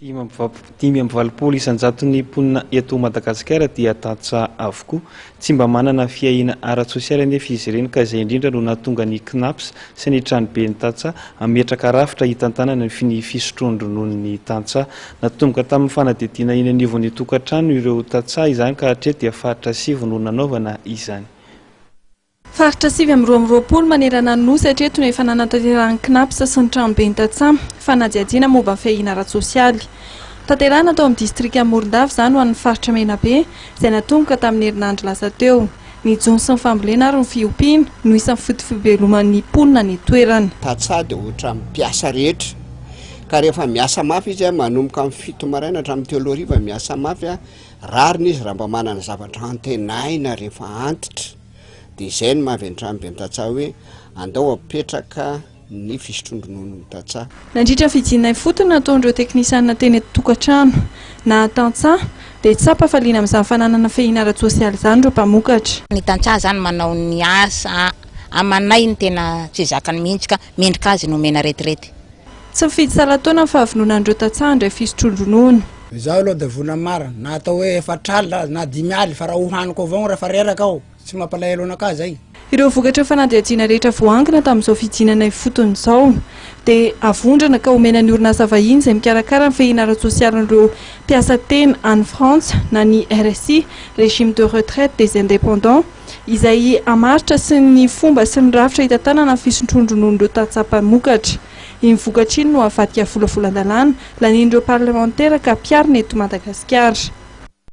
520 isanjaton'ny mponina eto Madagasikara dia tantsaha avokoa, tsy mba manana fiaina ara-tsosialy nefa izy ireny, ka izay indrindra no nahatonga ny CNAPS sy ny tranobe ny tantsaha ametraka rafitra hitantanana ny fisotroan-dronoan'ny tantsaha. Natomboka tamin'ny fanadidina 1,000 tokantrano ireo tantsaha izany, ka hatreto dia faritra 7 no nanaovana izany. Faritra 720 manerana ny nosy hatreto no efa nanatanterahan'ny CNAPS sy ny tranobe ny tantsaha fanadihadiana momba fiaina ara-tsosialy. Tanterahana tao amin'ny distrika Morondava izany ho an'ny faritra Menabe izay natomboka tamin'ny herinandro lasa teo. Ny jony sy ny fambolena ary ny fiompiana no isan'ny fotofiveloman'ny mponina ny toerana. Tantsaha dia ohatra miasa rehetra, ka rehefa miasa mafy izy manomboka amin'ny 7 maraina hatramin'ny 3 hariva miasa mafy, rariny izy raha mba manana zavatra antenaina rehefa antitra. Dia izay no mahaventrany be ny tantsaha hoe andao apetraka ny fisotroan-dronono ny tantsaha. Nandritra fijinay fotony nataon'ireo teknisianina teny tokantrano na tantsaha dia tsapa faliana amin'izany fananana fiaina ara-tsosialy izany ireo mpamokatra. Ny tantsaha izany manao ny asa amanay ny tena tsy zakany mihitsy, ka mendrika azy no mena retirety. Tsy mifidy salan-taona ny fahavononan'ireo tantsaha indray fisotron-dronono. Izaho aloha dia vona marina, na atao hoe 4 alina na 5 aly fa raha hohaniko avao rehefa reraka aho, tsy mampalahelo anaka zay. Ireo vokatra fanadihadiana rehetra voangina tamin'izao fijinanay fotony izao dia avondrana ka omena ny orinasa vahiny izay mikarakara ny fiaina ara-tsosialin'ireo mpiasa teny any Frantsa na ny RSI, régime de retraite des indépendants, izay hamaritra sy ny fomba sy ny rafitra hitantanana fisotroan-dronon'ireo tantsaha mpamokatra. Iny vokatra iny no avadika volavolan-dalàna lanindreo parlementaire ka mpiarina eto Madagasikara.